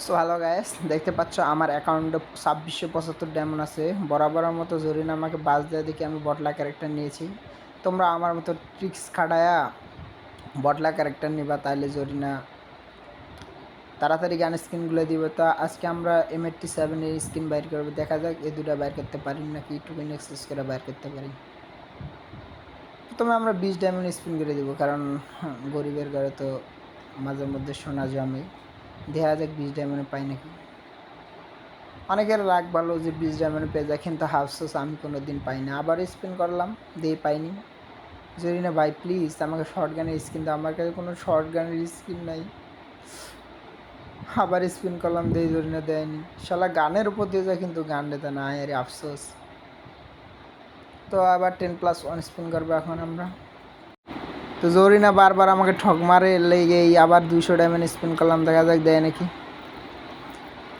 So hello guys, দেখতে পাচ্ছ আমার অ্যাকাউন্টে 2675 ডায়মন্ড আছে। বরাবরের মতো জরিনা আমাকে বাস দেওয়া দেখে আমি বটলা ক্যারেক্টার নিয়েছি। তোমরা আমার মতো ট্রিক্স খাটায়া বটলা ক্যারেক্টার নিবা, তাহলে জরিনা তাড়াতাড়ি গান স্কিনগুলো দিবে। তো আজকে আমরা M87 এর স্কিন বাইর করবো। দেখা যাক এই দুটা বাইর করতে পারি নাকি টোকেন এক্সেস করে বাইর করতে পারি। প্রথমে আমরা 20 ডায়মন্ড স্পিন করে দিব, কারণ গরিবের ঘরে তো মাঝে মধ্যে সোনা জমে। দেখা যাক 20 ডায়মন্ডে পাই নাকি। অনেকের লাক ভালো যে 20 ডায়মন্ড পেয়ে যায়, কিন্তু আফসোস আমি কোনো দিন পাই না। আবার স্পিন করলাম, দিয়ে পাইনি। জরিনা ভাই প্লিজ আমাকে শর্ট গানের স্কিন দাও, আমার কাছে কোনো শর্ট গানের স্কিন নাই। আবার স্পিন করলাম, দিয়ে জরিনা দেয়নি। শালা গানের উপর দিয়ে যায় কিন্তু গান দিতে না, আরে আফসোস। তো আবার 10+1 স্পিন করবো এখন আমরা। তো জরিনা বারবার আমাকে ঠক মারে, লেগেই আবার 200 ডায়মন্ড স্পিন করলাম, দেখা যাক দেয় নাকি।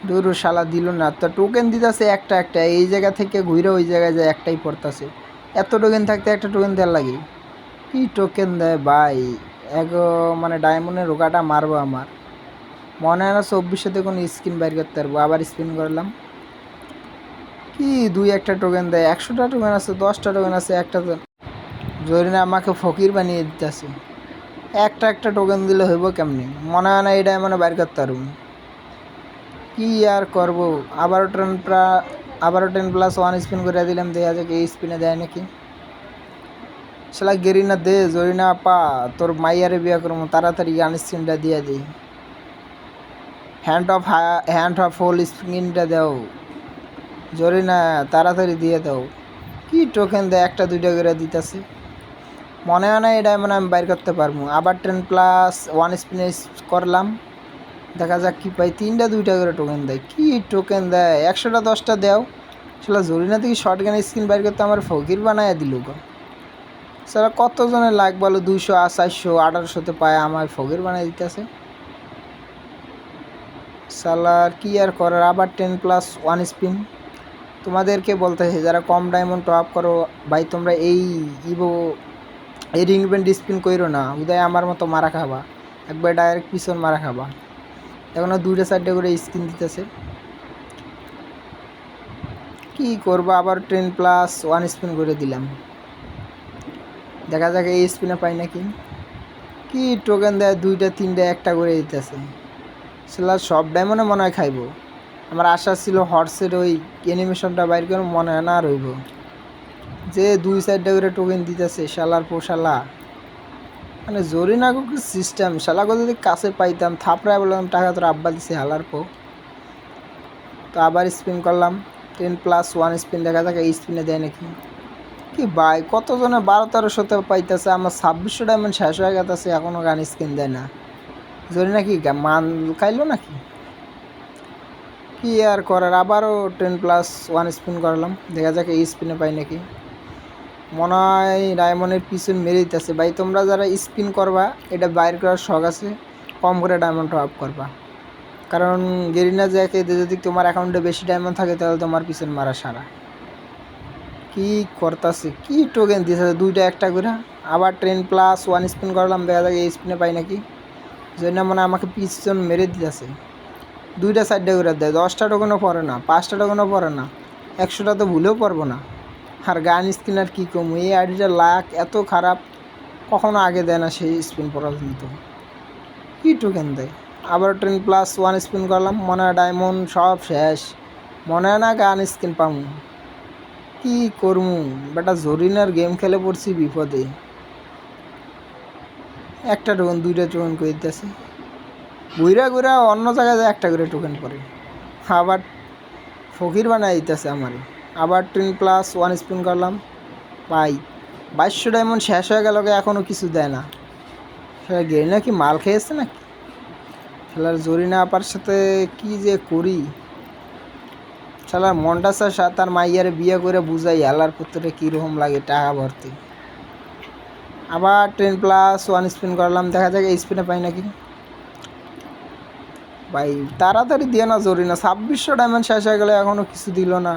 দূর শালা দিল না। তো টোকেন দিতেছে একটা একটা, এই জায়গা থেকে ঘুরে ওই জায়গায় যায় একটাই পড়তেছে। এত টোকেন থাকতে একটা টোকেন দেওয়ার লাগে, কি টোকেন দেয় ভাই। মানে ডায়মন্ডের রোগাটা মারবো আমার। মনে হয় না 2400-তে কোনো স্কিন বাইর করতে পারবো। আবার স্পিন করলাম, কি দুই একটা টোকেন দেয়। 100টা টোকেন আছে, 10টা টোকেন আছে, একটা জরিনা আমাকে ফকির বানিয়ে দিতেছে। একটা একটা টোকেন দিলে হইব কেমনি, মনে হয় না এই ডায়মন্ডে বাইর করতে পারবো। কি আর করব। আবারও 10+1 স্পিন করে দিলাম, দেখা যাক এই স্পিনে দেয় নাকি। শালা গেরিনা দে, জরিনা আপা তোর মাইয়ারে বিয়া করবো, তাড়াতাড়ি গান স্পিনটা দিয়ে দিই। হ্যান্ড অফ হোল স্পিনটা দাও জরিনা, তাড়াতাড়ি দিয়ে দাও। কি টোকেন দেয়, একটা দুইটা করে দিতেছে। মনে হয় না এই ডায়মন্ড আমি বাইর করতে পারবো। আবার 10+1 স্পিনে করলাম, দেখা যাক কি পাই। 3টা 2টা করে টোকেন দেয়। কি টোকেন দেয়, 100টা 10টা দেও। সেটা জরিনা থেকে শর্ট গানের স্ক্রিন বাইর করতে আমার ফকির বানায় দিল গো। সেটা কতজনের লাগ বলো, 200 400 1800-তে পায়, আমার ফকির বানায় দিতেছে। সালার কি আর করার। আবার 10+1 স্পিন। তোমাদেরকে বলতেছে যারা কম ডায়মন্ড টপ করো ভাই, তোমরা এই রিং ইভেন্ট স্পিন করো না, উদয় আমার মতো মারা খাবা, একবার ডাইরেক্ট পিছন মারা খাবা। এখনও 2টা 4টা করে স্কিন দিতেছে। কি করবো, আবার 10+1 স্পিন করে দিলাম, দেখা যাক এই স্পিনে পাই নাকি। কি টোকেন দেয়, 2টা 3টা একটা করে দিতেছে। সেটা সব ডায়মন্ডে মনে হয় খাইব। আমার আশা ছিল হর্সের ওই অ্যানিমেশনটা বাইর করে, মনে হয় না রইব। যে 2-4টা করে টোকেন দিতেছে শালার পোশালা। মানে জরিনা সিস্টেম, শালাকে যদি কাছে পাইতাম থাপড়ায় বললাম টাকা তোর আব্বা দিছে হালার পো। তো আবার স্পিন করলাম, 10+1 স্পিন, দেখা যাক এই স্পিনে দেয় নাকি। কি ভাই কতজনে 1200-1300-তে পাইতেছে, আমার 2600 ডায়মন্ড শেষ হয়ে গেছে, এখনও গান স্কিন দেয় না। জরিনা কি মান খাইলো নাকি। কি আর করার। আবারও 10+1 স্পিন করলাম, দেখা যাক এই স্পিনে পাই নাকি। মনে হয় ডায়মন্ডের পিছন মেরে দিতেছে। ভাই তোমরা যারা স্পিন করবা, এটা বাইর করার শখ আছে, কম করে ডায়মন্ড টপ করবা, কারণ গেরিনা জ্যাকে যদি তোমার অ্যাকাউন্টে বেশি ডায়মন্ড থাকে তাহলে তোমার পিছন মারা সারা। কি করতেছে, কি টোকেন দিয়েছে 2টা একটা করে। আবার 10+1 স্পিন করলাম, দেখা যাক এই স্পিনে পাই নাকি। জন্য মানে আমাকে পিছন মেরে দিতেছে। 2টা 4টা করে দেয়, 10টা টোকেনও পড়ে না, 5টা টোকেনও পড়ে না, 100টা তো ভুলেও পারবো না। আর গান স্কিন আর কী কম, এই আইডিটার লাক এত খারাপ, কখনো আগে দেয় না সেই স্পিন পর্যন্ত। কি টোকেন দেয়। আবার 10+1 স্পিন করলাম, মনে হয় ডায়মন্ড সব শেষ, মনে হয় না গান স্কিন পামু। কি করমু বেটা, জরিনার গেম খেলে পড়ছি বিপদে। একটা টোকেন 2টা টোকেন করে দিতেছে, ঘুরা ঘুরা অন্য জায়গায় যায় একটা করে টোকেন পরে, আবার ফকির বানাই দিতেছে আমারে। আবার 10+1 স্পিন করলাম, পাই 2200 ডায়মন্ড শেষ হয়ে গেল, এখনও কিছু দেয় না। সেটা গেরিনা কি মাল খেয়েছে নাকি। খেলার জরিনা আপার সাথে কি যে করি, শালার মন্ডাসার সাথে তার মাইয়ারে বিয়ে করে বুঝাই আলার পুত্রে কীরকম লাগে টাকা ভর্তি। আবার 10+1 স্পিন করলাম, দেখা যাক এই স্পিনে পাই নাকি। ভাই তাড়াতাড়ি দিয়ে না জরিনা, 2600 ডায়মন্ড শেষ হয়ে গেলে এখনও কিছু দিল না।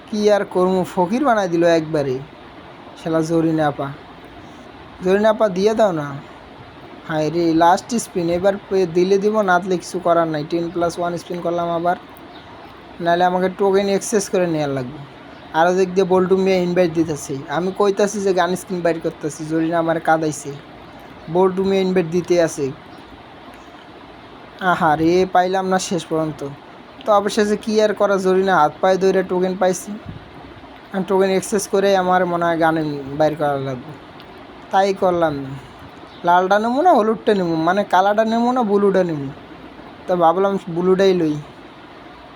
কি আর করবো, ফকির বানাই দিল একবারে শালা জরিনা আপা। জরিনা আপা দিয়ে দাও না। হায় রে, লাস্ট স্পিন এবার দিলে দিব, না দিলে কিছু করার নাই। 10+1 স্পিন করলাম আবার, নাহলে আমাকে টোকেন এক্সেস করে নেওয়ার লাগবে। আরও দিক দিয়ে বল্টু মিয়া ইনভাইট দিতেছে, আমি কইতাছি যে গান স্ক্রিন বাইর করতেছি, জরিনা আমার কাদাইছে, বল্টু মিয়া ইনভাইট দিতে আছে। আহা রে, পাইলাম না শেষ পর্যন্ত। তো অবশেষে কী আর করা, জরিনা হাত পায়ে ধরে টোকেন পাইছি, টোকেন এক্সেস করে আমার মনে হয় গান বাইর করা লাগবে। তাই করলাম, লালটা নেবো না হলুদটা নেবো, মানে কালারটা নেবো না ব্লুটা নেবো, তো ভাবলাম ব্লুটাই লই।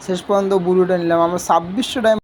শেষ পর্যন্ত ব্লুটা নিলাম। আমার 2600 ডায়মন্ড